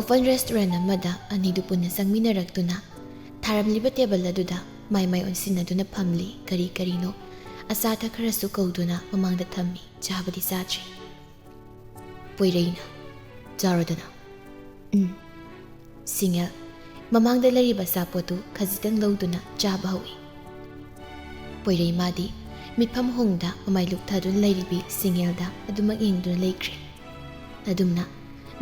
Open restaurant ꯑꯃꯗ ꯑꯅꯤꯗꯨ ꯄꯨꯟꯅ ꯆꯪꯃꯤꯟꯅꯔꯛꯇꯨꯅ ꯊꯥꯔꯝꯂꯤꯕ ꯇꯦꯕꯜ ꯑꯗꯨꯗ ꯃꯥꯏ ꯑꯣꯟꯁꯤꯟꯅꯗꯨꯅ ꯐꯝꯂꯤ ꯀꯔꯤ ꯀꯔꯤꯅꯣ ꯑꯆꯥ ꯑꯊꯛ ꯈꯔꯁꯨ ꯀꯧꯗꯨꯅ ꯃꯃꯥꯡꯗ ꯊꯝꯃꯤ ꯆꯥꯕꯗꯤ ꯆꯥꯗ꯭ꯔꯤ ꯄꯣꯏꯔꯩꯅ ꯆꯥꯔꯣꯗꯅ ꯁꯤꯡꯌꯜ ꯃꯃꯥꯡꯗ ꯂꯩꯔꯤꯕ ꯑꯆꯥꯄꯣꯠꯇꯨ ꯈꯖꯤꯛꯇꯪ ꯂꯧꯗꯨꯅ ꯆꯥꯕ ꯍꯧꯏ ꯄꯣꯏꯔꯩ ꯃꯥꯗꯤ ꯃꯤꯠꯐꯝ ꯍꯣꯡꯗ ꯃꯃꯥꯏ ꯂꯨꯞꯊꯗꯨꯅ ꯂꯩꯔꯤꯕꯤ ꯁꯤꯡꯌꯜꯗ ꯑꯗꯨꯃꯛ ꯌꯦꯡꯗꯨꯅ ꯂꯩꯈ꯭ꯔꯦ ꯑꯗꯨꯝꯅ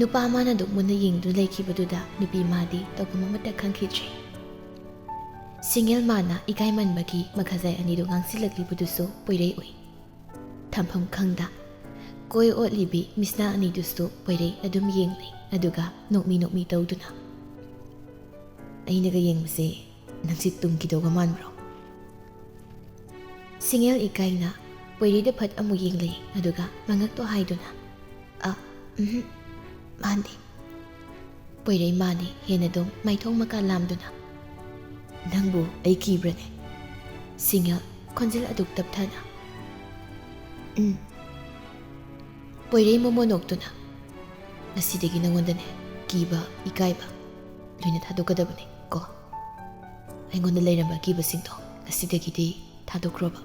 ꯅꯨꯄꯥ ꯃꯥꯅꯗꯨ ꯃꯨꯟꯅ ꯌꯦꯡꯗꯨꯅ ꯂꯩꯈꯤꯕꯗꯨꯗ ꯅꯨꯄꯤ ꯃꯥꯗꯤ ꯇꯧꯐꯝ ꯑꯃꯠꯇ ꯈꯪꯈꯤꯗ꯭ꯔꯦ ꯁꯤꯡꯌꯜ ꯃꯥꯅ ꯏꯀꯥꯏꯃꯟꯕꯒꯤ ꯃꯈꯖꯥꯏ ꯑꯅꯤꯗꯨ ꯉꯥꯡꯁꯤꯜꯂꯛꯂꯤꯕꯗꯨꯁꯨ ꯄꯣꯏꯔꯩ ꯎꯏ ꯊꯝꯐꯝ ꯈꯪꯗ ꯀꯣꯏ ꯑꯣꯠꯂꯤꯕꯤ ꯃꯤꯁꯅꯥ ꯑꯅꯤꯗꯨꯁꯨ ꯄꯣꯏꯔꯩ ꯑꯗꯨꯝ ꯌꯦꯡꯂꯩ ꯑꯗꯨꯒ ꯅꯣꯛꯃꯤ ꯇꯧꯗꯨꯅ ꯑꯩꯅꯒ ꯌꯦꯡꯕꯁꯦ ꯅꯪꯁꯤ ꯇꯨꯝꯈꯤꯗꯧꯕ ꯃꯥꯟꯕ꯭ꯔꯣ ꯁꯤꯡꯌꯜ ꯏꯀꯥꯏꯅ ꯄꯣꯏꯔꯩꯗ ꯐꯠ ꯑꯃꯨꯛ ꯌꯦꯡꯂꯩ ꯑꯗꯨꯒ ꯃꯉꯛꯇꯣ ꯍꯥꯏꯗꯨꯅ ꯃꯥꯟꯗꯦ ꯄꯣꯏꯔꯩ ꯃꯥꯗꯤ ꯍꯦꯟꯅꯗꯨꯝ ꯃꯥꯏꯊꯣꯡ ꯃꯀꯥ ꯂꯥꯝꯗꯨꯅ ꯅꯪꯕꯨ ꯑꯩ ꯀꯤꯕ꯭ꯔꯅꯦ ꯁꯤꯡꯌꯜ ꯈꯣꯟꯖꯦꯜ ꯑꯗꯨꯛ ꯇꯞꯊꯅ ꯄꯣꯏꯔꯩ ꯃꯣꯃꯣ ꯅꯣꯛꯇꯨꯅ ꯉꯁꯤꯗꯒꯤ ꯅꯉꯣꯟꯗꯅꯦ ꯀꯤꯕ ꯏꯀꯥꯏꯕ ꯂꯣꯏꯅ ꯊꯥꯗꯣꯛꯀꯗꯕꯅꯦ ꯀꯣ ꯑꯩꯉꯣꯟꯗ ꯂꯩꯔꯝꯕ ꯑꯀꯤꯕꯁꯤꯡꯗꯣ ꯉꯁꯤꯗꯒꯤꯗꯤ ꯊꯥꯗꯣꯛꯈ꯭ꯔꯣꯕ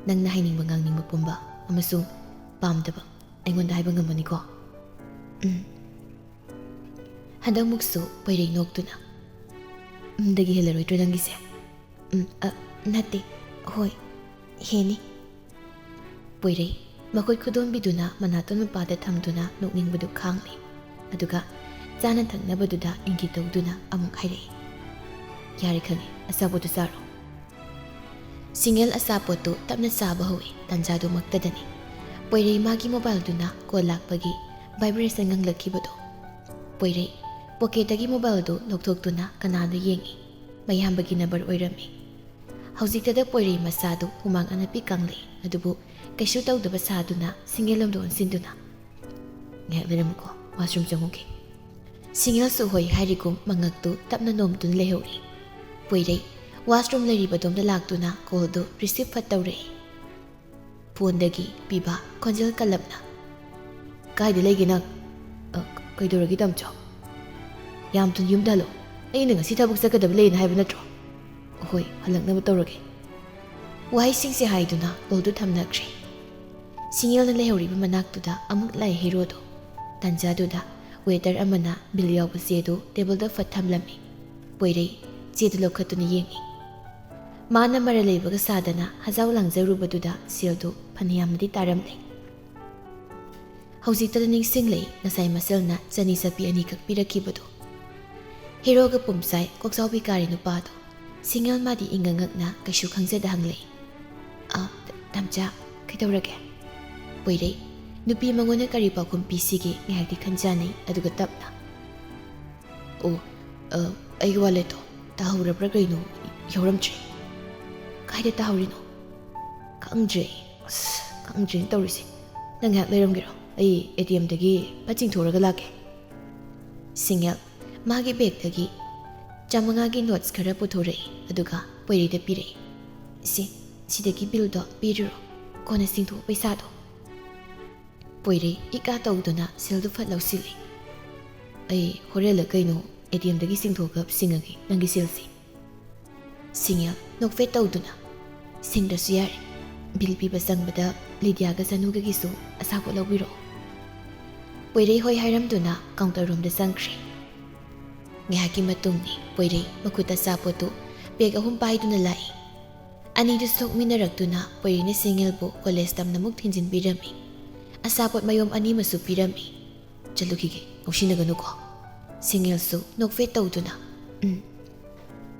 ꯅꯪꯅ ꯍꯥꯏꯅꯤꯡꯕ ꯉꯥꯡꯅꯤꯡꯕ ꯄꯨꯝꯕ ꯑꯃꯁꯨꯡ ꯄꯥꯝꯗꯕ ꯑꯩꯉꯣꯟꯗ ꯍꯥꯏꯕ ꯉꯝꯃꯅꯤꯀꯣ ꯍꯟꯗꯛꯃꯨꯛꯁꯨ ꯄꯣꯏꯔꯩ ꯅꯣꯛꯇꯨꯅ ꯗꯒꯤ ꯍꯦꯜꯂꯔꯣꯏꯗ꯭ꯔꯣ ꯅꯪꯒꯤꯁꯦ ꯅꯠꯇꯦ ꯍꯣꯏ ꯍꯦꯅꯤ ꯄꯣꯏꯔꯩ ꯃꯈꯨꯠ ꯈꯨꯗꯣꯝꯕꯤꯗꯨꯅ ꯃꯅꯥꯇꯣꯟ ꯃꯄꯥꯗ ꯊꯝꯗꯨꯅ ꯅꯣꯛꯅꯤꯡꯕꯗꯨ ꯈꯥꯡꯂꯩ ꯑꯗꯨꯒ ꯆꯥꯅ ꯊꯛꯅꯕꯗꯨꯗ ꯏꯪꯒꯤꯠ ꯇꯧꯗꯨꯅ ꯑꯃꯨꯛ ꯍꯥꯏꯔꯛꯏ ꯌꯥꯔꯦ ꯈꯪꯉꯦ ꯑꯆꯥꯄꯣꯠꯇꯨ ꯆꯥꯔꯣ ꯁꯤꯡꯌꯜ ꯑꯆꯥꯄꯣꯠꯇꯨ ꯇꯞꯅ ꯆꯥꯕ ꯍꯧꯏ ꯇꯥꯟꯖꯥꯗꯨꯃꯛꯇꯗꯅꯤ ꯄꯣꯏꯔꯩ ꯃꯥꯒꯤ ꯃꯣꯕꯥꯏꯜꯗꯨꯅ ꯀꯣꯜ ꯂꯥꯛꯄꯒꯤ ꯚꯥꯏꯕ꯭ꯔꯦꯁꯟ ꯉꯪꯂꯛꯈꯤꯕꯗꯣ ꯄꯣꯏꯔꯩ ꯄꯣꯀꯦꯠꯇꯒꯤ ꯃꯣꯕꯥꯏꯜꯗꯨ ꯂꯧꯊꯣꯛꯇꯨꯅ ꯀꯅꯥꯅꯣ ꯌꯦꯡꯏ ꯃꯌꯥꯝꯕꯒꯤ ꯅꯝꯕꯔ ꯑꯣꯏꯔꯝꯃꯤ ꯍꯧꯖꯤꯛꯇꯗ ꯄꯣꯏꯔꯩ ꯃꯆꯥꯗꯨ ꯍꯨꯃꯥꯡ ꯑꯅꯞꯄꯤ ꯀꯥꯡꯂꯩ ꯑꯗꯨꯕꯨ ꯀꯩꯁꯨ ꯇꯧꯗꯕ ꯁꯥꯗꯨꯅ ꯁꯤꯡꯌꯜꯂꯣꯝꯗ ꯑꯣꯟꯁꯤꯟꯗꯨꯅ ꯉꯥꯏꯍꯥꯛ ꯂꯩꯔꯝꯃꯨꯀꯣ ꯋꯥꯁꯔꯨꯝ ꯆꯪꯉꯨꯒꯦ ꯁꯤꯡꯌꯜꯁꯨ ꯍꯣꯏ ꯍꯥꯏꯔꯤꯒꯨꯝ ꯃꯉꯛꯇꯨ ꯇꯞꯅ ꯅꯣꯝꯗꯨꯅ ꯂꯩꯍꯧꯔꯤ ꯄꯣꯏꯔꯩ ꯋꯥꯁꯔꯨꯝ ꯂꯩꯔꯤꯕꯗꯣꯝꯗ ꯂꯥꯛꯇꯨꯅ ꯀꯣꯜꯗꯨ ꯔꯤꯁꯤꯞ ꯐꯠ ꯇꯧꯔꯛꯏ ꯐꯣꯟꯗꯒꯤ ꯄꯤꯕ ꯈꯣꯟꯖꯦꯜ ꯀꯜꯂꯞꯅ ꯀꯥꯏꯗ ꯂꯩꯒꯦ ꯅꯪ ꯀꯩꯗꯧꯔꯒꯦ ꯇꯝꯆꯣ ꯌꯥꯝ ꯊꯨꯅ ꯌꯨꯝꯗ ꯍꯜꯂꯣ ꯑꯩꯅ ꯉꯁꯤ ꯊꯕꯛ ꯆꯠꯀꯗꯕ ꯂꯩꯅ ꯍꯥꯏꯕ ꯅꯠꯇ꯭ꯔꯣ ꯍꯣꯏ ꯍꯜꯂꯛꯅꯕ ꯇꯧꯔꯒꯦ ꯋꯥꯍꯩꯁꯤꯡꯁꯦ ꯍꯥꯏꯗꯨꯅ ꯀꯣꯜꯗꯨ ꯊꯝꯅꯈ꯭ꯔꯦ ꯁꯤꯡꯌꯜꯅ ꯂꯩꯍꯧꯔꯤꯕ ꯃꯅꯥꯛꯇꯨꯗ ꯑꯃꯨꯛ ꯂꯥꯛꯑꯦ ꯍꯦꯔꯣꯗꯣ ꯇꯥꯟꯖꯥꯗꯨꯗ ꯋꯦꯇꯔ ꯑꯃꯅ ꯕꯤꯜ ꯌꯥꯎꯕ ꯆꯦꯗꯨ ꯇꯦꯕꯜꯗ ꯐꯠ ꯊꯝꯂꯝꯃꯤ ꯄꯣꯏꯔꯩ ꯆꯦꯗꯨ ꯂꯧꯈꯠꯇꯨꯅ ꯌꯦꯡꯏ ꯃꯥꯅ ꯃꯔꯜ ꯂꯩꯕꯒ ꯁꯥꯗꯅ ꯍꯖꯥꯎ ꯂꯥꯡꯖꯔꯨꯕꯗꯨꯗ ꯁꯦꯜꯗꯨ ꯐꯅꯌꯥꯝꯅꯗꯤ ꯇꯥꯔꯝꯂꯦ ꯍꯧꯖꯤꯛꯇꯗ ꯅꯤꯡꯁꯤꯡꯂꯩ ꯉꯁꯥꯏ ꯃꯁꯜꯅ ꯆꯅꯤ ꯆꯞꯄꯤ ꯑꯅꯤꯈꯛ ꯄꯤꯔꯛꯈꯤꯕꯗꯣ ꯍꯦꯔꯣꯒ ꯄꯨꯝꯆꯥꯏ ꯀꯣꯛꯆꯥꯎꯕꯤ ꯀꯥꯔꯤ ꯅꯨꯄꯥꯗꯣ ꯁꯤꯡꯌꯜ ꯃꯥꯗꯤ ꯏꯪꯉꯉꯛꯅ ꯀꯩꯁꯨ ꯈꯪꯖꯗ ꯍꯪꯂꯛꯏ ꯇꯝꯆꯥ ꯀꯩꯗꯧꯔꯒꯦ ꯄꯣꯏꯔꯩ ꯅꯨꯄꯤ ꯃꯉꯣꯟꯗ ꯀꯔꯤ ꯄꯥꯎꯈꯨꯝ ꯄꯤꯁꯤꯒꯦ ꯉꯥꯏꯍꯥꯛꯇꯤ ꯈꯟꯖꯥꯅꯩ ꯑꯗꯨꯒ ꯇꯞꯅ ꯑꯩꯒꯤ ꯋꯥꯂꯦꯠꯇꯣ ꯇꯥꯍꯧꯔꯕ꯭ꯔꯥ ꯀꯩꯅꯣ ꯌꯥꯎꯔꯝꯗ꯭ꯔꯦ ꯀꯥꯏꯗ ꯇꯥꯍꯧꯔꯤꯅꯣ ꯈꯪꯗ꯭ꯔꯦꯅ ꯇꯧꯔꯤꯁꯦ ꯅꯪ ꯉꯥꯏꯍꯥꯛ ꯂꯩꯔꯝꯒꯦꯔꯣ ꯑꯩ ATMꯗꯒꯤ ꯐꯠ ꯆꯤꯡꯊꯣꯛꯔꯒ ꯂꯥꯛꯀꯦ ꯁꯤꯡꯌꯜ ꯃꯥꯒꯤ ꯕꯦꯒꯇꯒꯤ 500ꯒꯤ ꯅꯣꯠꯁ ꯈꯔ ꯄꯨꯊꯣꯔꯛꯏ ꯑꯗꯨꯒ ꯄꯣꯏꯔꯩꯗ ꯄꯤꯔꯛꯏ ꯁꯤꯗꯒꯤ ꯕꯤꯜꯗꯣ ꯄꯤꯔꯨꯔꯣ ꯀꯣꯟꯅ ꯆꯤꯡꯊꯣꯛ ꯄꯩꯁꯥꯗꯣ ꯄꯣꯏꯔꯩ ꯏꯀꯥ ꯇꯧꯗꯨꯅ ꯁꯦꯜꯗꯨ ꯐꯠ ꯂꯧꯁꯤꯜꯂꯤ ꯑꯩ ꯍꯣꯔꯦꯟꯂ ꯀꯩꯅꯣ ATMꯗꯒꯤ ꯆꯤꯡꯊꯣꯛꯑꯒ ꯁꯤꯡꯉꯒꯦ ꯅꯪꯒꯤ ꯁꯦꯜꯁꯤ ꯁꯤꯡꯌꯜ ꯅꯣꯛꯐꯦꯠ ꯇꯧꯗꯨꯅ ꯁꯤꯡꯗ꯭ꯔꯁꯨ ꯌꯥꯔꯦ ꯕꯤꯜ ꯄꯤꯕ ꯆꯪꯕꯗ ꯂꯤꯗꯤꯌꯥꯒ ꯆꯅꯨꯒꯒꯤꯁꯨ ꯑꯆꯥꯄꯣꯠ ꯂꯧꯕꯤꯔꯛꯑꯣ ꯄꯣꯏꯔꯩ ꯍꯣꯏ ꯍꯥꯏꯔꯝꯗꯨꯅ ꯀꯥꯎꯟꯇꯔ ꯔꯣꯝꯗ ꯆꯪꯈ꯭ꯔꯦ ꯉꯥꯏꯍꯥꯛꯀꯤ ꯃꯇꯨꯡꯗꯤ ꯄꯣꯏꯔꯩ ꯃꯈꯨꯠꯇ ꯑꯆꯥꯄꯣꯠꯇꯨ ꯕꯦꯒ 3 ꯄꯥꯏꯗꯨꯅ ꯂꯥꯛꯏ ꯑꯅꯤꯗꯨ ꯁꯣꯛꯃꯤꯟꯅꯔꯛꯇꯨꯅ ꯄꯣꯏꯔꯩꯅ ꯁꯤꯡꯌꯜꯕꯨ ꯀꯣꯂꯦꯖ ꯇꯝꯅꯃꯨꯛ ꯊꯤꯟꯖꯤꯟꯕꯤꯔꯝꯃꯤ ꯑꯆꯥꯄꯣꯠ ꯃꯌꯣꯝ 2 ꯑꯃꯁꯨ ꯄꯤꯔꯝꯃꯤ ꯆꯠꯂꯨꯈꯤꯒꯦ ꯉꯥꯎꯁꯤꯟꯅꯒꯅꯨꯀꯣ ꯁꯤꯡꯌꯜꯁꯨ ꯅꯣꯛꯐꯦꯠ ꯇꯧꯗꯨꯅ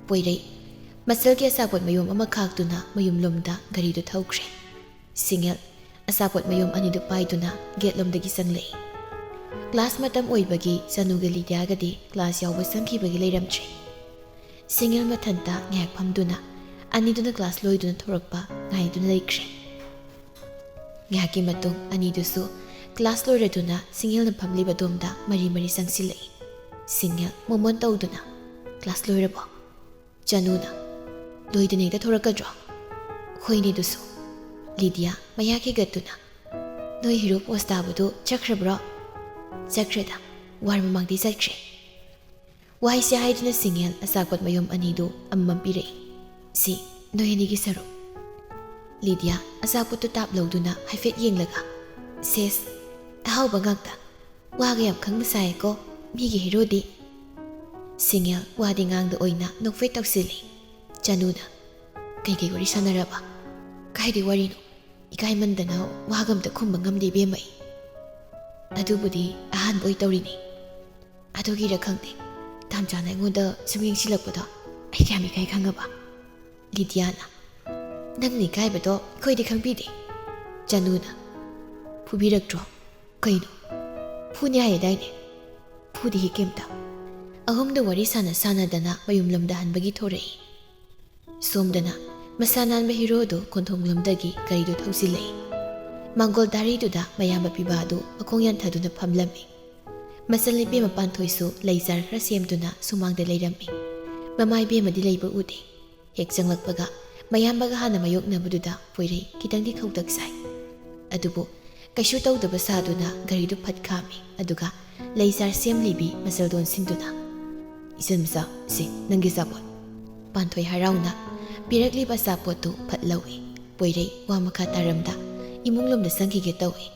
ꯄꯣꯏꯔꯩ ꯃꯆꯜꯒꯤ ꯑꯆꯥꯄꯣꯠ ꯃꯌꯣꯝ ꯑꯃ ꯈꯥꯛꯇꯨꯅ ꯃꯌꯨꯝꯂꯣꯝꯗ ꯒꯥꯔꯤꯗꯨ ꯊꯧꯈ꯭ꯔꯦ ꯁꯤꯡꯌꯜ ꯑꯆꯥꯄꯣꯠ ꯃꯌꯣꯝ 2ꯗꯨ ꯄꯥꯏꯗꯨꯅ ꯒꯦꯠꯂꯣꯝꯗꯒꯤ ꯆꯪꯂꯛꯏ ꯀ꯭ꯂꯥꯁ ꯃꯇꯝ ꯑꯣꯏꯕꯒꯤ ꯆꯅꯨꯒ ꯂꯤꯗꯤꯌꯥꯒꯗꯤ ꯀ꯭ꯂꯥꯁ ꯌꯥꯎꯕ ꯆꯪꯈꯤꯕꯒꯤ ꯂꯩꯔꯝꯗ꯭ꯔꯦ ꯁꯤꯡꯌꯜ ꯃꯊꯟꯇ ꯉꯥꯏꯍꯥꯛ ꯐꯝꯗꯨꯅ ꯑꯅꯤꯗꯨꯅ ꯀ꯭ꯂꯥꯁ ꯂꯣꯏꯗꯨꯅ ꯊꯣꯔꯛꯄ ꯉꯥꯏꯗꯨꯅ ꯂꯩꯈ꯭ꯔꯦ ꯉꯥꯏꯍꯥꯛꯀꯤ ꯃꯇꯨꯡ ꯑꯅꯤꯗꯨꯁꯨ ꯀ꯭ꯂꯥꯁ ꯂꯣꯏꯔꯗꯨꯅ ꯁꯤꯡꯌꯜꯅ ꯐꯝꯂꯤꯕꯗꯣꯝꯗ ꯃꯔꯤ ꯆꯪꯁꯤꯜꯂꯛꯏ ꯁꯤꯡꯌꯜ ꯃꯣꯃꯣꯟ ꯇꯧꯗꯨꯅ ꯀ꯭ꯂꯥꯁ ꯂꯣꯏꯔꯕꯣ ꯆꯅꯨꯅ ꯂꯣꯏꯗꯅ ꯍꯦꯛꯇ ꯊꯣꯔꯛꯀꯗ꯭ꯔꯣ ꯍꯣꯏꯅꯦꯗꯨꯁꯨ ꯂꯤꯗꯤꯌꯥ ꯃꯌꯥ ꯈꯤꯒꯠꯇꯨꯅ ꯅꯣꯏ ꯍꯤꯔꯣ ꯄꯣꯁ ꯇꯥꯕꯗꯨ ꯆꯠꯈ꯭ꯔꯕ꯭ꯔꯣ ꯆꯠꯈ꯭ꯔꯦꯗ ꯋꯥꯔ ꯃꯃꯥꯡꯗꯤ ꯆꯠꯈ꯭ꯔꯦ ꯋꯥꯍꯩꯁꯦ ꯍꯥꯏꯗꯨꯅ ꯁꯤꯡꯌꯦꯜ ꯑꯆꯥꯄꯣꯠ ꯃꯌꯨꯝ ꯑꯅꯤꯗꯨ ꯑꯃꯃꯝ ꯄꯤꯔꯛꯏ ꯁꯤ ꯅꯣꯏ ꯑꯅꯤꯒꯤ ꯁꯔꯨꯛ ꯂꯤꯗꯤꯌꯥ ꯑꯆꯥꯄꯣꯠꯇꯨ ꯇꯥꯞ ꯂꯧꯗꯨꯅ ꯍꯥꯏꯐꯦꯠ ꯌꯦꯡꯂꯒ ꯁꯦꯁ ꯑꯍꯥꯎꯕ ꯉꯥꯛꯇ ꯋꯥꯒ ꯌꯥꯝ ꯈꯪꯕ ꯁꯥꯏꯀꯣ ꯃꯤꯒꯤ ꯍꯦꯔꯣꯗꯤ ꯁꯤꯡꯌꯦꯜ ꯋꯥꯗꯤ ꯉꯥꯡꯗ ꯑꯣꯏꯅ ꯅꯣꯛꯐꯦꯠ ꯇꯧꯁꯤꯜꯂꯤ ꯆꯅꯨꯅ ꯀꯩꯀꯩ ꯋꯥꯔꯤ ꯁꯥꯟꯅꯔꯕ ꯀꯥꯏꯗꯩ ꯋꯥꯔꯤꯅꯣ ꯏꯀꯥꯏꯃꯟꯗꯅ ꯋꯥꯒꯝꯇ ꯈꯨꯝꯕ ꯉꯝꯗꯦ ꯏꯕꯦꯝꯃ ꯑꯗꯨꯕꯨꯗꯤ ꯑꯍꯥꯟꯕ ꯑꯣꯏ ꯇꯧꯔꯤꯅꯤ ꯑꯗꯨꯒꯤꯔ ꯈꯪꯗꯦ ꯇꯥꯝꯆꯥꯅ ꯑꯩꯉꯣꯟꯗ ꯁꯨꯝ ꯌꯦꯡꯁꯤꯜꯂꯛꯄꯗꯣ ꯑꯩ ꯀꯌꯥꯝ ꯏꯀꯥꯏ ꯈꯪꯉꯕ ꯂꯤꯗꯤꯌꯥꯅ ꯅꯪꯅ ꯏꯀꯥꯏꯕꯗꯣ ꯑꯩꯈꯣꯏꯗꯤ ꯈꯪꯕꯤꯗꯦ ꯆꯅꯨꯅ ꯐꯨꯕꯤꯔꯛꯇ꯭ꯔꯣ ꯀꯩꯅꯣ ꯐꯨꯅꯤ ꯍꯥꯏꯌꯦꯗꯥꯏꯅꯦ ꯐꯨꯗꯤꯍꯤ ꯀꯩꯝꯇ ꯑꯍꯨꯝꯗ ꯋꯥꯔꯤ ꯁꯥꯟꯅꯗꯅ ꯃꯌꯨꯝꯂꯣꯝꯗ ꯍꯟꯕꯒꯤ ꯊꯣꯔꯛꯏ ꯁꯣꯝꯗꯅ ꯃꯁꯥ ꯅꯥꯟꯕ ꯍꯤꯔꯣꯗꯨ ꯀꯣꯟꯊꯣꯡꯂꯣꯝꯗꯒꯤ ꯒꯥꯔꯤꯗꯨ ꯊꯧꯖꯤꯜꯂꯛꯏ ꯃꯥꯡꯒꯣꯜ ꯗꯥꯔꯤꯗꯨꯗ ꯃꯌꯥꯝꯕ ꯄꯤꯕꯥꯗꯨ ꯃꯈꯣꯡ ꯌꯥꯟꯊꯗꯨꯅ ꯐꯝꯂꯝꯃꯤ ꯃꯆꯜ ꯏꯕꯦꯝꯃ ꯄꯥꯟꯊꯣꯏꯁꯨ ꯂꯩꯖꯥꯔ ꯈꯔ ꯁꯦꯝꯗꯨꯅ ꯁꯨꯃꯥꯡꯗ ꯂꯩꯔꯝꯃꯤ ꯃꯃꯥ ꯏꯕꯦꯝꯃꯗꯤ ꯂꯩꯕ ꯎꯗꯦ ꯍꯦꯛ ꯆꯪꯂꯛꯄꯒ ꯃꯌꯥꯝꯕꯒ ꯍꯥꯟꯅ ꯃꯥꯌꯣꯛꯅꯕꯗꯨꯗ ꯄꯣꯏꯔꯩ ꯈꯤꯇꯪꯗꯤ ꯈꯧꯇꯛ ꯁꯥꯏ ꯑꯗꯨꯕꯨ ꯀꯩꯁꯨ ꯇꯧꯗꯕ ꯁꯥꯗꯨꯅ ꯒꯥꯔꯤꯗꯨ ꯐꯠ ꯈꯥꯝꯃꯤ ꯑꯗꯨꯒ ꯂꯩꯖꯥꯔ ꯁꯦꯝꯂꯤꯕꯤ ꯃꯆꯜꯗꯣꯟꯁꯤꯡꯗꯨꯅ ꯏꯆꯟꯃꯆꯥ ꯁꯤ ꯅꯪꯒꯤ ꯑꯆꯥꯄꯣꯠ ꯄꯥꯟꯊꯣꯏ ꯍꯔꯥꯎꯅ ꯄꯤꯔꯛꯂꯤꯕ ꯑꯆꯥꯄꯣꯠꯇꯨ ꯐꯠ ꯂꯧꯏ ꯄꯣꯏꯔꯩ ꯋꯥ ꯃꯈꯥ ꯇꯥꯔꯝꯗ ꯏꯃꯨꯡꯂꯣꯝꯗ ꯆꯪꯈꯤꯒꯦ ꯇꯧꯏ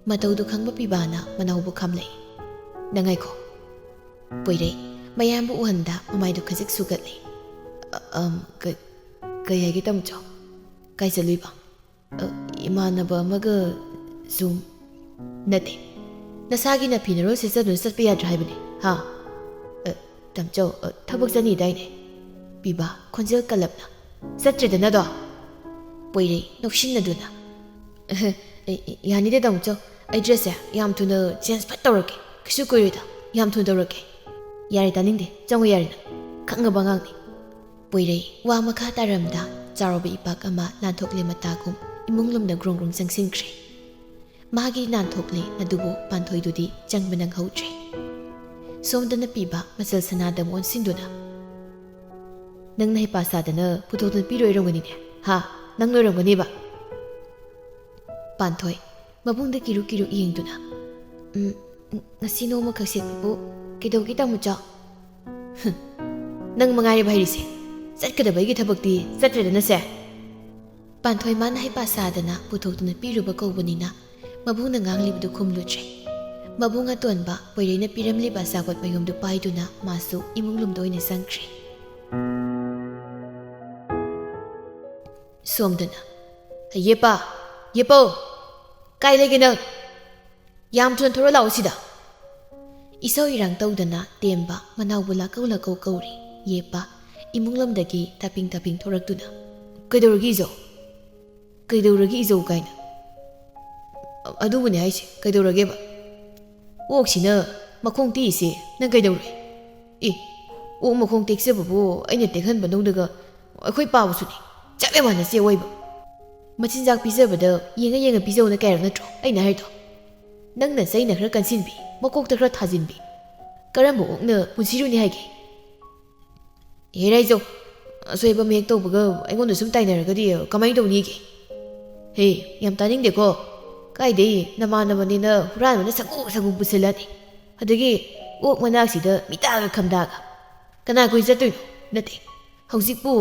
ꯃꯇꯧꯗꯨ ꯈꯪꯕ ꯄꯤꯕꯥꯅ ꯃꯅꯥꯎꯕꯨ ꯈꯥꯝꯂꯛꯏ ꯅꯪꯉꯥꯏꯈꯣ ꯄꯣꯏꯔꯩ ꯃꯌꯥꯝꯕꯨ ꯎꯍꯟꯗ ꯃꯃꯥꯏꯗꯨ ꯈꯖꯤꯛ ꯁꯨꯒꯠꯂꯤ ꯀꯩ ꯍꯥꯏꯒꯦ ꯇꯥꯃꯣꯆꯥ ꯀꯥꯏ ꯆꯠꯂꯨꯏꯕ ꯏꯃꯥꯟꯅꯕ ꯑꯃꯒ ꯁꯨꯝ ꯅꯠꯇꯦ ꯅꯁꯥꯒꯤ ꯅꯐꯤꯅꯔꯣꯜ ꯁꯦꯠꯆꯗꯨꯅ ꯆꯠꯄ ꯌꯥꯗ꯭ꯔꯥ ꯍꯥꯏꯕꯅꯤ ꯍꯥ ꯇꯝꯆꯧ ꯊꯕꯛ ꯆꯠꯅꯤꯗꯥꯏꯅꯦ ꯄꯤꯕꯥ ꯈꯣꯟꯖꯦꯜ ꯀꯜꯂꯞꯅ ꯆꯠꯇ꯭ꯔꯦꯗꯅꯗꯣ ꯄꯣꯏꯔꯩ ꯅꯣꯛꯁꯤꯟꯅꯗꯨꯅ ꯌꯥꯅꯤꯗꯦ ꯇꯥꯃꯣꯆꯧ ꯑꯩ ꯗ꯭ꯔꯦꯁꯁꯦ ꯌꯥꯝ ꯊꯨꯅ ꯆꯦꯟꯖ ꯐꯠ ꯇꯧꯔꯛꯀꯦ ꯀꯩꯁꯨ ꯀꯨꯏꯔꯣꯏꯗ ꯌꯥꯝ ꯊꯨꯅ ꯇꯧꯔꯛꯀꯦ ꯌꯥꯔꯦ ꯇꯥꯅꯤꯡꯗꯦ ꯆꯪꯉꯨ ꯌꯥꯔꯦꯅ ꯈꯪꯉꯕ ꯑꯉꯥꯡꯅꯤ ꯄꯣꯏꯔꯩ ꯋꯥ ꯃꯈꯥ ꯇꯥꯔꯝꯗ ꯆꯥꯎꯔꯕ ꯏꯄꯥꯛ ꯑꯃ ꯂꯥꯟꯊꯣꯛꯂꯦ ꯃꯇꯥꯒꯨꯝ ꯏꯃꯨꯡꯂꯣꯝꯗ ꯒ꯭ꯔꯣꯡ ꯒ꯭ꯔꯣꯡ ꯆꯪꯁꯤꯟꯈ꯭ꯔꯦ ꯃꯥꯒꯤ ꯅꯥꯟꯊꯣꯛꯂꯦ ꯑꯗꯨꯕꯨ ꯄꯥꯟꯊꯣꯏꯗꯨꯗꯤ ꯆꯪꯕ ꯅꯪꯍꯧꯗ꯭ꯔꯦ ꯁꯣꯝꯗꯅ ꯄꯤꯕ ꯃꯆꯜ ꯁꯅꯥꯗ ꯑꯣꯟꯁꯤꯟꯗꯨꯅ ꯅꯪꯅ ꯍꯩꯄꯥ ꯁꯥꯗꯅ ꯄꯨꯊꯣꯛꯇꯨꯅ ꯄꯤꯔꯣꯏꯔꯝꯒꯅꯤꯅꯦ ꯍꯥ ꯅꯪ ꯂꯣꯏꯔꯝꯒꯅꯦꯕ ꯄꯥꯟꯊꯣꯏ ꯃꯕꯨꯡꯗ ꯀꯤꯔꯨ ꯀꯤꯔꯨ ꯌꯦꯡꯗꯨꯅ ꯉꯁꯤ ꯅꯣꯡꯃꯈꯛ ꯁꯦꯠꯄꯕꯨ ꯀꯩꯗꯧꯒꯦ ꯇꯥꯃꯣꯆꯥ ꯅꯪ ꯃꯉꯥꯏꯔꯦꯕ ꯍꯩꯔꯤꯁꯦ ꯆꯠꯀꯗꯕ ꯑꯩꯒꯤ ꯊꯕꯛꯇꯤ ꯆꯠꯇ꯭ꯔꯦꯗꯅꯁꯦ ꯄꯥꯟꯊꯣꯏ ꯃꯥꯅ ꯍꯩꯄꯥ ꯁꯥꯗꯅ ꯄꯨꯊꯣꯛꯇꯨꯅ ꯄꯤꯔꯨꯕ ꯀꯧꯕꯅꯤꯅ ꯃꯕꯨꯡꯅ ꯉꯥꯡꯂꯤꯕꯗꯨ ꯈꯨꯝꯂꯨꯗ꯭ꯔꯦ ꯃꯕꯨꯡ ꯑꯇꯣꯟꯕ ꯄꯣꯏꯔꯩꯅ ꯄꯤꯔꯝꯂꯤꯕ ꯑꯆꯥꯄꯣꯠ ꯃꯌꯨꯝꯗꯨ ꯄꯥꯏꯗꯨꯅ ꯃꯥꯁꯨ ꯏꯃꯨꯡꯂꯣꯝꯗ ꯑꯣꯏꯅ ꯆꯪꯈ꯭ꯔꯦ ꯁꯣꯝꯗꯅ ꯌꯦꯄꯥ ꯌꯦꯄꯧ ꯀꯥꯏ ꯂꯩꯒꯦ ꯅꯪ ꯌꯥꯝ ꯊꯨꯅ ꯊꯣꯔ ꯂꯥꯛꯑꯣ ꯁꯤꯗ ꯏꯁꯧ ꯏꯔꯥꯡ ꯇꯧꯗꯅ ꯇꯦꯝꯕ ꯃꯅꯥꯎꯕꯨ ꯂꯥꯛꯀꯧ ꯂꯥꯛꯀꯧ ꯀꯧꯔꯤ ꯌꯦꯄꯥ ꯏꯃꯨꯡꯂꯣꯝꯗꯒꯤ ꯇꯥꯄꯤꯡ ꯇꯥꯄꯤꯡ ꯊꯣꯔꯛꯇꯨꯅ ꯀꯩꯗꯧꯔꯒꯦ ꯏꯖꯧ ꯀꯩꯗꯧꯔꯒꯦ ꯏꯖꯧ ꯀꯥꯏꯅ ꯑꯗꯨꯕꯨꯅꯦ ꯍꯥꯏꯁꯦ ꯀꯩꯗꯧꯔꯒꯦꯕ ꯑꯣꯛꯁꯤꯅ ꯃꯈꯣꯡ ꯇꯦꯛꯏꯁꯦ ꯅꯪ ꯀꯩꯗꯧꯔꯦ ꯑꯣꯛ ꯃꯈꯣꯡ ꯇꯦꯛꯆꯕꯕꯨ ꯑꯩꯅ ꯇꯦꯛꯍꯟꯕ ꯅꯧꯗꯒ ꯑꯩꯈꯣꯏ ꯄꯥꯕꯁꯨꯅꯤ ꯆꯞ ꯃꯥꯟꯅ ꯆꯦ ꯑꯣꯏꯕ ꯃꯆꯤꯟꯖꯥꯛ ꯄꯤꯖꯕꯗ ꯌꯦꯡꯉ ꯌꯦꯡꯉ ꯄꯤꯖꯧꯅ ꯀꯥꯏꯔꯛ ꯅꯠꯇ꯭ꯔꯣ ꯑꯩꯅ ꯍꯥꯏꯔꯤꯗꯣ ꯅꯪꯅ ꯆꯩꯅ ꯈꯔ ꯀꯟꯁꯤꯟꯕꯤ ꯃꯀꯣꯛꯇ ꯈꯔ ꯊꯥꯖꯤꯟꯕꯤ ꯀꯔꯝꯕ ꯑꯣꯛꯅ ꯄꯨꯟꯁꯤꯔꯨꯅꯤ ꯍꯥꯏꯒꯦ ꯍꯦꯔꯥꯏꯖꯧ ꯑꯁꯣꯏꯕ ꯃꯌꯦꯛ ꯇꯧꯕꯒ ꯑꯩꯉꯣꯟꯗ ꯁꯨꯝ ꯇꯥꯏꯅꯔꯒꯗꯤ ꯀꯃꯥꯏꯅ ꯇꯧꯅꯤꯒꯦ ꯍꯦ ꯌꯥꯝ ꯇꯥꯅꯤꯡꯗꯦꯀꯣ ꯀꯥꯏꯗꯩ ꯅꯃꯥꯟꯅꯕꯅꯤꯅ ꯍꯨꯔꯥꯟꯕꯅ ꯁꯪꯒꯨ ꯄꯨꯁꯤꯜꯂꯅꯤ ꯑꯗꯒꯤ ꯑꯣꯛ ꯃꯅꯥꯛꯁꯤꯗ ꯃꯤꯇꯥꯒ ꯈꯝꯗꯥꯒ ꯀꯅꯥ ꯀꯨꯏ ꯆꯠꯇꯣꯏꯅꯣ ꯅꯠꯇꯦ ꯍꯧꯖꯤꯛꯄꯨ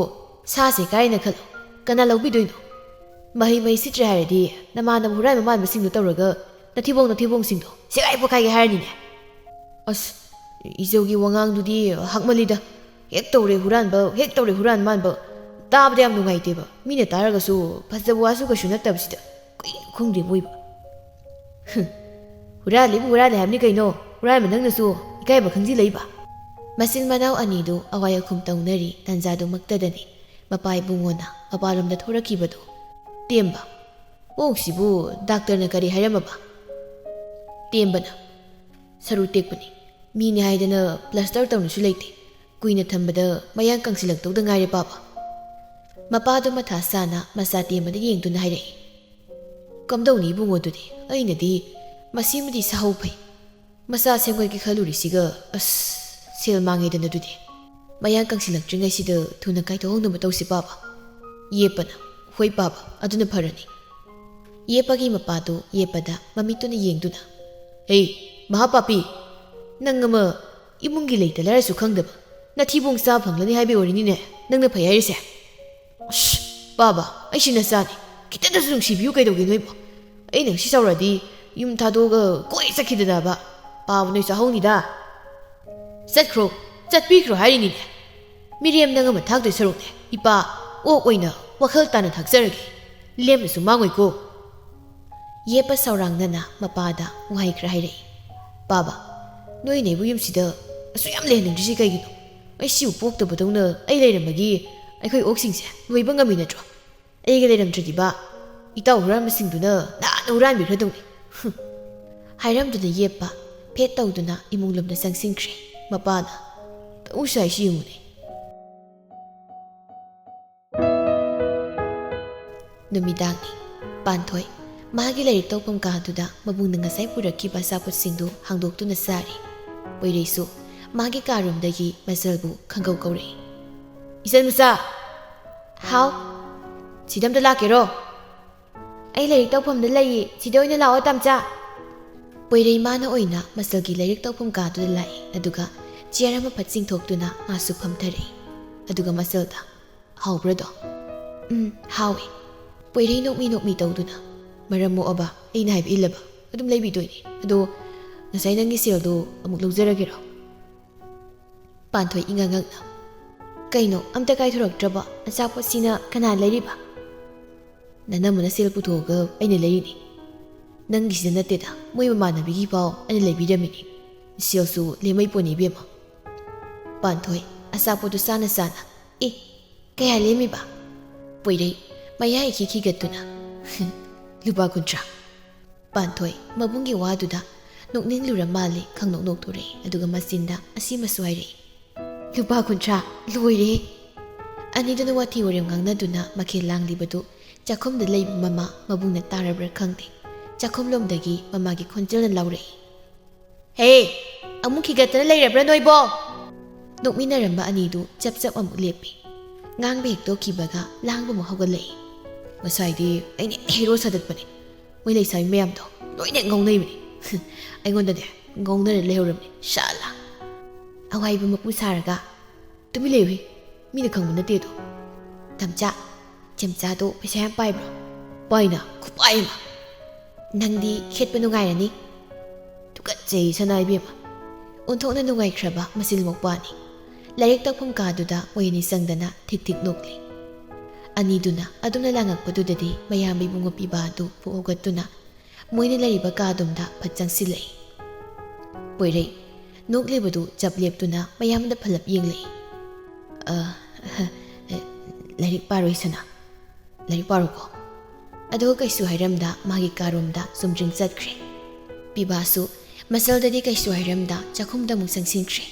ꯁꯥꯁꯦ ꯀꯥꯏꯅ ꯈꯜꯂꯣ ꯀꯅꯥ ꯂꯧꯕꯤꯗꯣꯏꯅꯣ ꯃꯍꯩ ꯁꯤꯠꯇ꯭ꯔꯦ ꯍꯥꯏꯔꯗꯤ ꯅꯃꯥꯟꯅꯕ ꯍꯨꯔꯥꯟꯕ ꯃꯥꯟꯕꯁꯤꯡꯗꯣ ꯇꯧꯔꯒ ꯅꯊꯤꯕꯣꯡꯁꯤꯡꯗꯣ ꯁꯦꯒꯥꯏ ꯄꯣꯛꯈꯥꯏꯒꯦ ꯍꯥꯏꯔꯅꯤꯅꯦ ꯑꯁ ꯏꯖꯧꯒꯤ ꯋꯥꯉꯥꯡꯗꯨꯗꯤ ꯍꯛꯃꯜꯂꯤꯗ ꯍꯦꯛ ꯇꯧꯔꯦ ꯍꯨꯔꯥꯟ ꯃꯥꯟꯕ ꯇꯥꯕꯗ ꯌꯥꯝ ꯅꯨꯡꯉꯥꯏꯇꯦꯕ ꯃꯤꯅ ꯇꯥꯔꯒꯁꯨ ꯐꯖꯕ ꯋꯥꯁꯨ ꯀꯩꯁꯨ ꯅꯠꯇꯕꯁꯤꯗ ꯀꯨꯏꯅ ꯈꯨꯡꯗꯦ ꯃꯣꯏꯕ ꯍꯨꯔꯥꯜꯂꯤꯕꯨ ꯍꯨꯔꯥꯜꯂꯦ ꯍꯥꯏꯕꯅꯤ ꯀꯩꯅꯣ ꯍꯨꯔꯥꯟꯕ ꯅꯪꯅꯁꯨ ꯏꯀꯥꯏꯕ ꯈꯪꯖꯤꯜꯂꯛꯏꯕ ꯃꯆꯤꯟ ꯃꯅꯥꯎ ꯑꯅꯤꯗꯨ ꯑꯋꯥꯏ ꯑꯈꯨꯝ ꯇꯧꯅꯔꯤ ꯇꯟꯖꯥꯗꯨꯃꯛꯇꯗꯅꯤ ꯃꯄꯥ ꯏꯕꯨꯡꯉꯣꯅ ꯃꯄꯥꯂꯣꯝꯗ ꯊꯣꯔꯛꯈꯤꯕꯗꯨ ꯇꯦꯝꯕ ꯑꯣꯛꯁꯤꯕꯨ ꯗꯥꯛꯇꯔꯅ ꯀꯔꯤ ꯍꯥꯏꯔꯝꯃꯕ ꯇꯦꯝꯕꯅ ꯁꯔꯨ ꯇꯦꯛꯄꯅꯤ ꯃꯤꯅꯤ ꯍꯥꯏꯗꯅ ꯄ꯭ꯂꯁꯇꯔ ꯇꯧꯅꯁꯨ ꯂꯩꯇꯦ ꯀꯨꯏꯅ ꯊꯝꯕꯗ ꯃꯌꯥꯡ ꯀꯪꯁꯤꯜꯂꯛꯇꯧꯗ ꯉꯥꯏꯔꯦ ꯄꯥꯄ ꯃꯄꯥꯗꯨ ꯃꯊꯥ ꯁꯥꯅ ꯃꯆꯥ ꯇꯦꯝꯕꯗ ꯌꯦꯡꯗꯨꯅ ꯍꯥꯏꯔꯛꯏ ꯀꯝꯗꯧꯅꯤ ꯏꯕꯨꯡꯉꯣꯗꯨꯗꯤ ꯑꯩꯅꯗꯤ ꯃꯁꯤꯃꯗꯤ ꯁꯥꯍꯧ ꯐꯩ ꯃꯆꯥ ꯁꯦꯝꯒꯠꯀꯦ ꯈꯜꯂꯨꯔꯤꯁꯤꯒ ꯑꯁ ꯁꯦꯜ ꯃꯥꯡꯉꯦꯗꯅ ꯑꯗꯨꯗꯤ ꯃꯌꯥꯡ ꯀꯪꯁꯤꯜꯂꯛꯇ꯭ꯔꯤꯉꯩꯁꯤꯗ ꯊꯨꯅ ꯀꯥꯏꯊꯣꯛꯍꯧꯅꯕ ꯇꯧꯁꯤ ꯄꯥꯄ ꯌꯦꯞꯄꯅ ꯍꯣꯏ ꯄꯥꯄ ꯑꯗꯨꯅ ꯐꯔꯅꯤ ꯌꯦꯞꯄꯒꯤ ꯃꯄꯥꯗꯨ ꯌꯦꯞꯄꯗ ꯃꯃꯤꯠꯇꯨꯅ ꯌꯦꯡꯗꯨꯅ ꯍꯦ Mahapapi, Nangama, Imungi later, let us come the Natibung Sab and Lenny Habi or in it, Nanga Payase. Shh, Baba, I shouldn't have said it. Kita doesn't ship you get away. I know she's already. Yum Tadoga, go is a kid about. Bob knows a honey da. Said Crow, that big hiding in it. Miriam Nangama tugged the throat. Ipa, oh, wait now, what held done at Haxergi? Lem is a mango go. Yepa Saurang Nana, Mapada, why cried Baba. No, in a William Sider, a swam landing to Chicago. I see you poked the Badona, I laid him again. I could oxings, we bung a minute. I get him to the bar. It all rambling to the, no rhyme with her. Hiram to the Yepa, pet out na imulum the sang sinkre, Mapada. Usai Shiuni. Numidani, Pantoy, Magilay Topum Kaduda, Mabunanga Saipura Kiba Saput Sindu, Hangdok to Nasari. Wairesu, Magi Karum Dagi, Maselbu, Kango Kore. Isan Musa, how? Sidam the Lakero. I lay Topum the lay, Sidoina La Otamcha. Waire Mana Oina, Maselgi lay Topum Kadu the lay, Aduga, Jerama Patsing Tokuna, Masupam Tere. Aduga Maselda. How, brother? Howie. Pwede no me daw doon na. Maram mo aba, ay nahiba ilaba. Adum lay bito ini. Ado, nasay nang isil do, amuk lagzara giro. Pantoy ingangag na. Kaino, amta kay turag traba, ang sapot sina kanan lay riba. Nanamo na sila putoga, ay nilay ini. Nang gisa na tita, mo'y mamana bigi pao, ay nilay bidamini. Siya su, limay po ni bima. Pantoy, asapot do sana. Kaya limi ba? Pwede. Maya ikikigat na. Lupa kuntra. Pantoy, mabungi waduda. Nukning luramali kang nuknuk ture. Aduga masinda asi maswayre. Lupa kuntra, luwayre. Ani doon wati warim kang naduna makilang libado. Jakom da lay mama mabung na tarabra kang ting. Jakom lom dagi mamagi konjil na laure. Hey! Among kigat na lay rabra noy bo! Nukminaramba anido chap amuk lepi. Ngang bek to kibaga lang mo hagalay. Masaydi ay hero sadat pa ni. May laysay mayam to. Loy na ngong na yun ni. Ay ngonda de, ngong na lehorem ni. Shala. Away ba mapusaraga. Tumilewi. Minakang mo na dito. Tamcha. Chamcha to pasayang pay bro. Pay na. Kupay ma. Nang di hit pa nungay na ni. Tukat say sanay bima. Untok na nungay kraba masilmok pa ni. Larik takpong kaduda o yanisang dana tik nukli. Anido na, adong nalangag pa dudadi, mayamay bunga pibado, puugat to na. Mo'y nilariba kadum da, patsang silay. Pwede, nukli ba do, jablip to na, mayaman na palap yinglay. Larik paro isa na. Larik paro ko. Ado kay suhayram da, magikarom da, sumjing satkre. Pibaso, masal dadi kay suhayram da, jakum da mong sang sinkre.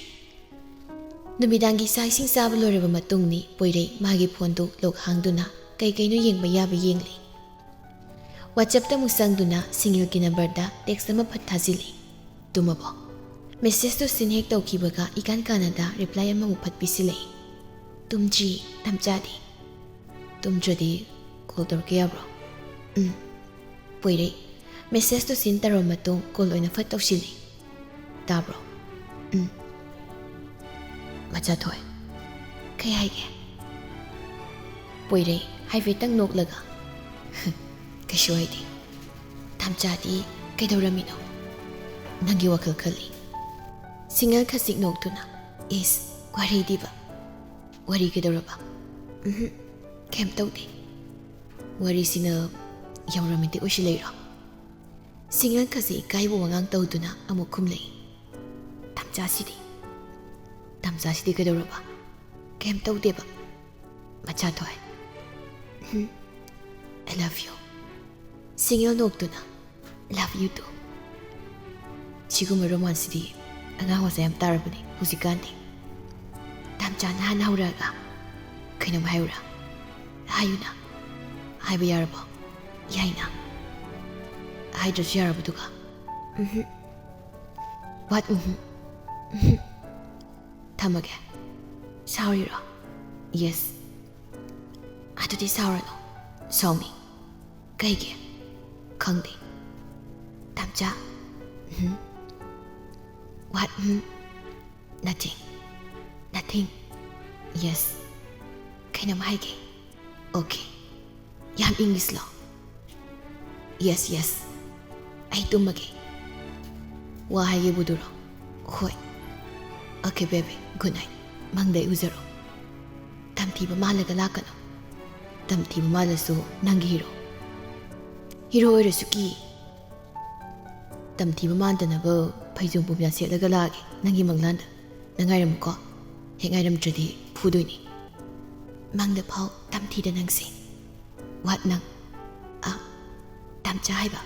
Numidangi sa ising sabalo raba matong ni, pwede magi pondo loghang do na, kay no yeng mayaba yengli. WhatsApp ta musang do na, singil kinambar da, text na mapatazili. Tumabo. Message to sinhek daw kibaga, ikan Canada, reply ang mamupat pisilay. Tumji, tamjadi. Tumjadi, kultor kaya bro. Pwede. Message to sintaro matong, kuloy na fataw sili. Da bro. Machatoy. Kaya hige. Pwede, haifitang noklaga. Kasyoy di. Tamjadi, kay daw ramino. Nagiwakalkali. Singal kasik nokto na. Is, wari di ba? Wari ka daw ba? Kem tau di. Wari sina yaw raminti o silayra. Singal kasi kay buwangang tau do na amukumlay. Tamjasi di. Tamjasi di ka daw ba? Kem tau di ba? Machatoy. I love you. Singal nokto na. Love you too. 지금의 로만스디 안가와서 얌따라보니 후지간디 담짠 한하우라가 그놈 하유라 하유나 하이브 야라보 야이나 하이저스 야라보두가 What 담하게 사오리라 Yes 아두디 사오라노 서미 가이게 강디 담자 What? Nothing. Nothing. Yes. Kainom haige. Okay. Yam English law. Yes. Ay tumage. Wa haige buduro. Hoi. Okay, baby. Good night. Mangday uzaro. Tamti ba malaga lakano. Tamti ba malasu nangi hero. Hero oirasuki. Tamti ba mandanaba paijong pumya setlaga lagi nangi manglanda. Nangairam ko. Hengairam tradi phudoini. Mangda phau tamti da nangsi. What nang? Tamcha haiba.